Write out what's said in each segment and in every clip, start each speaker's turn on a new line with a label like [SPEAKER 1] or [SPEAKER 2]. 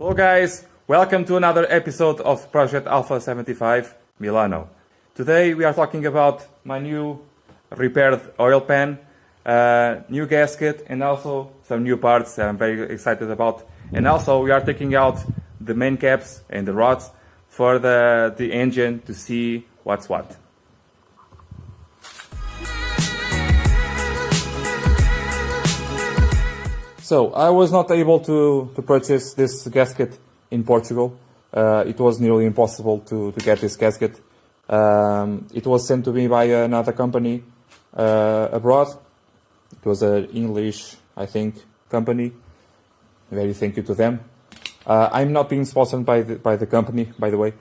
[SPEAKER 1] Hello guys, welcome to another episode of Project Alpha 75 Milano. Today we are talking about my new repaired oil pan, new gasket and also some new parts that I'm very excited about. And also we are taking out the main caps and the rods for the engine to see what's what. So I was not able to purchase this gasket in Portugal. It was nearly impossible to get this gasket. It was sent to me by another company abroad. It was an English, I think, company. Very thank you to them. I'm not being sponsored by the company, by the way.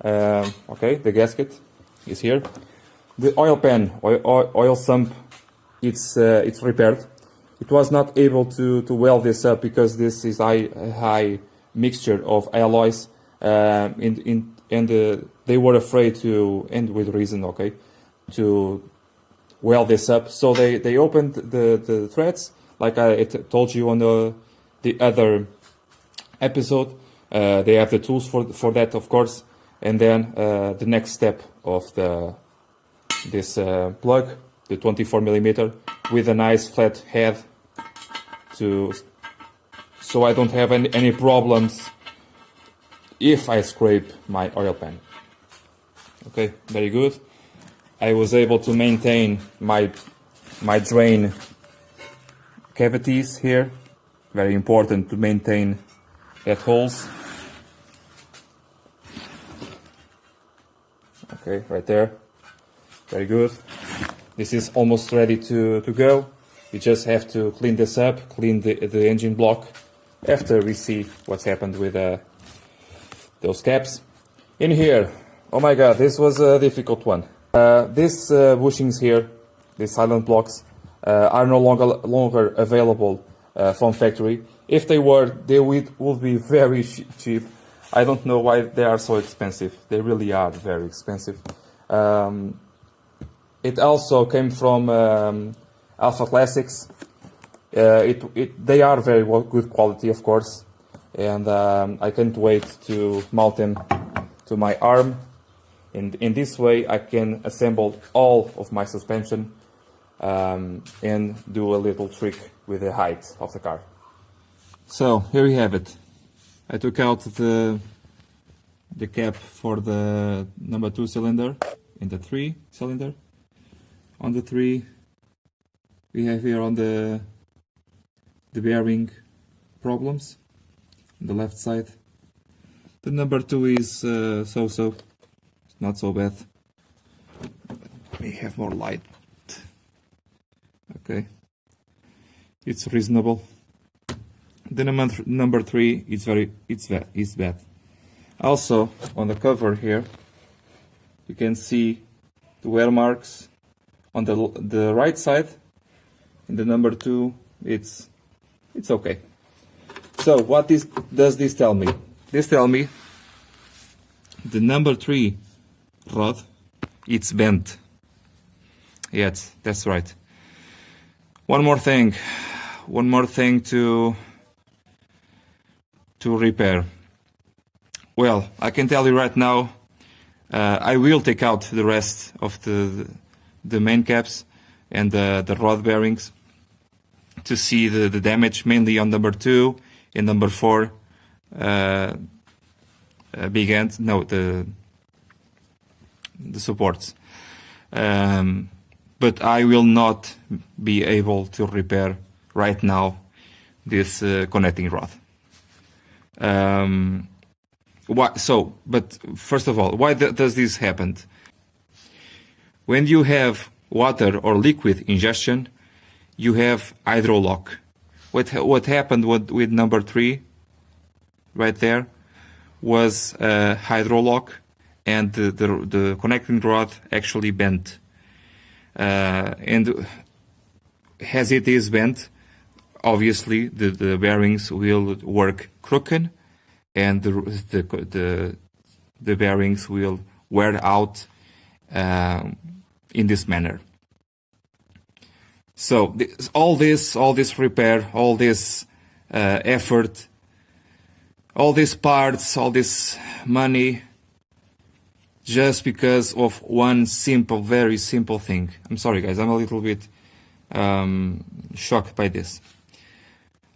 [SPEAKER 1] Okay, the gasket is here. The oil pan, oil sump, it's repaired. It was not able to weld this up because this is a high mixture of alloys, and they were afraid to, and with reason, okay, to weld this up. So they opened the threads, like I told you on the other episode. They have the tools for that, of course. And then the next step of this plug, the 24 millimeter, with a nice flat head, so I don't have any problems if I scrape my oil pan. Okay, very good. I was able to maintain my drain cavities here. Very important to maintain that holes. Okay, right there. Very good. This is almost ready to go. We just have to clean this up, clean the engine block, after we see what's happened with those caps. In here, oh my god, this was a difficult one. These bushings here, these silent blocks, are no longer available from factory. If they were, they would be very cheap. I don't know why they are so expensive. They really are very expensive. It also came from Alpha Classics. They are very good quality, of course, and I can't wait to mount them to my arm. And in this way, I can assemble all of my suspension and do a little trick with the height of the car. So here we have it. I took out the cap for the number 2 cylinder and the 3 cylinder. On the 3, we have here on the bearing problems on the left side. The number 2 is so-so, not so bad. Let me have more light. Okay, it's reasonable. The number 3 is bad. Also on the cover here, you can see the wear marks on the right side. In the number 2, it's okay. So what does this tell me? This tells me the number 3 rod, it's bent. Yes, that's right. One more thing to repair. Well, I can tell you right now, I will take out the rest of the main caps and the rod bearings to see the damage, mainly on number 2 and number 4 big end, no, the supports. But I will not be able to repair right now this connecting rod. But first of all, why does this happen? When you have water or liquid ingestion, you have hydrolock. What happened with number 3 right there was hydrolock, and the connecting rod actually bent. And as it is bent, obviously the bearings will work crooked, and the bearings will wear out in this manner. So all this repair, all this effort all these parts, all this money, just because of one simple, very simple thing. I'm sorry guys, I'm a little bit shocked by this.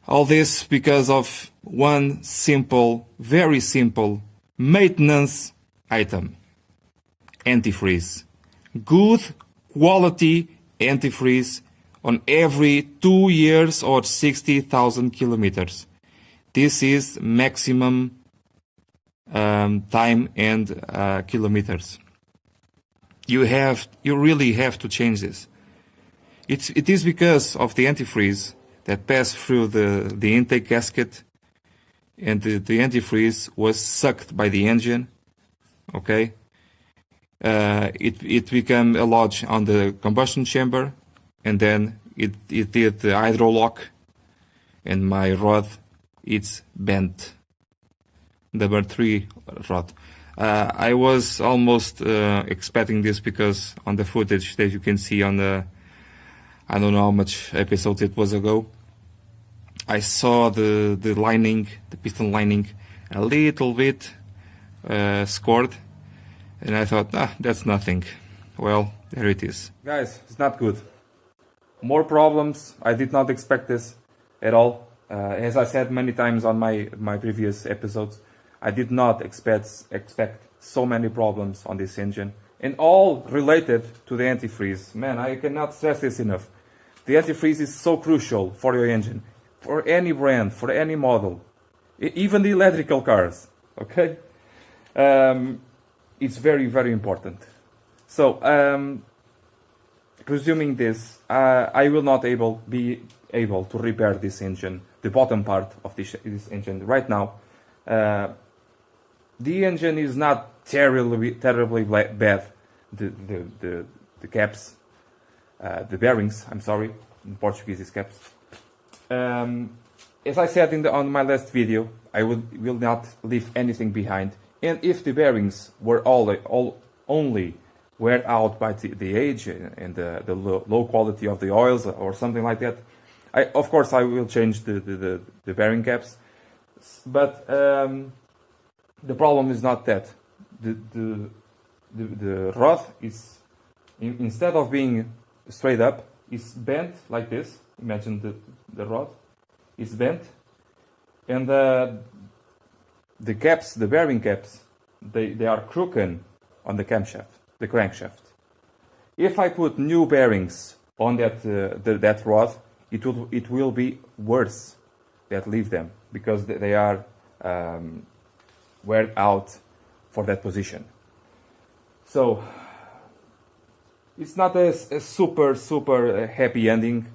[SPEAKER 1] All this because of one simple, very simple maintenance item. Antifreeze. Good quality antifreeze on every 2 years or 60,000 kilometers. This is maximum time and kilometers. You really have to change this. It is because of the antifreeze that passed through the intake gasket, and the antifreeze was sucked by the engine. Okay, it became a lodge on the combustion chamber, and then it did the hydro lock, and my rod it's bent. Number 3 rod. I was almost expecting this because on the footage that you can see on the, I don't know how much episodes it was ago, I saw the lining, the piston lining, a little bit scored, and I thought, that's nothing. Well, there it is. Guys, it's not good. More problems. I did not expect this at all. As I said many times on my previous episodes, I did not expect so many problems on this engine, and all related to the antifreeze. Man, I cannot stress this enough. The antifreeze is so crucial for your engine, for any brand, for any model, even the electrical cars. Okay, it's very, very important. So, presuming this, I will not be able to repair this engine, the bottom part of this engine right now. The engine is not terribly bad. The caps, the bearings. I'm sorry, in Portuguese is caps. As I said on my last video, I will not leave anything behind. And if the bearings were all only wear out by the age and the low quality of the oils or something like that, of course I will change the bearing caps. But the problem is not that. The rod is, instead of being straight up, is bent like this. Imagine the rod is bent, and the caps, the bearing caps, they are crooked on the camshaft, the crankshaft. If I put new bearings on that rod, it will be worse that leave them, because they are wear out for that position. So it's not a super happy ending,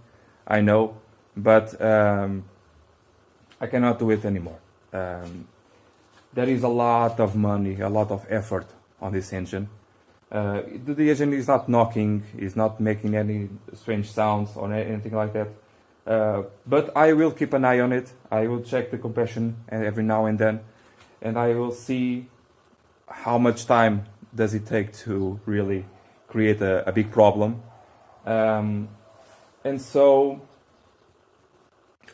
[SPEAKER 1] I know, but I cannot do it anymore. There is a lot of money, a lot of effort on this engine. The engine is not knocking, is not making any strange sounds or anything like that. But I will keep an eye on it. I will check the compression every now and then, and I will see how much time does it take to really create a big problem. And so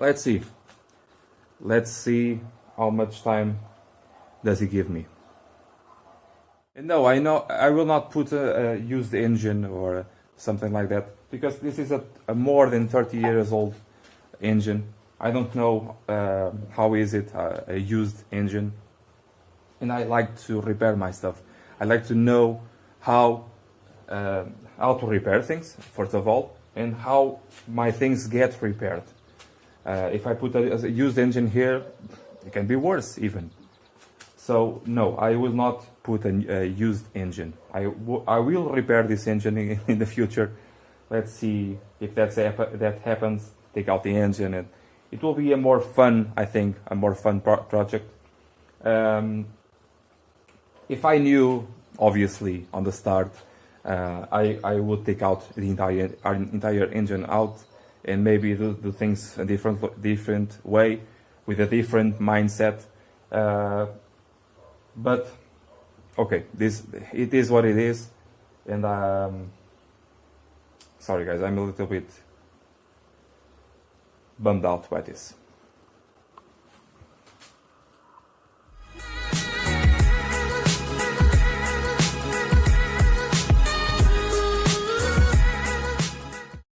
[SPEAKER 1] let's see how much time does he give me. And no, I know I will not put a used engine or something like that, because this is a more than 30 years old engine. I don't know how is it a used engine, and I like to repair my stuff. I like to know how to repair things, first of all, and how my things get repaired. If I put a used engine here, it can be worse even. So no, I will not put a used engine. I will repair this engine in the future. Let's see if that happens. Take out the engine, and it will be a more fun, I think, a more fun project. If I knew, obviously, on the start, I would take out the entire engine out, and maybe do things a different way, with a different mindset. But okay, it is what it is, and sorry guys, I'm a little bit bummed out by this.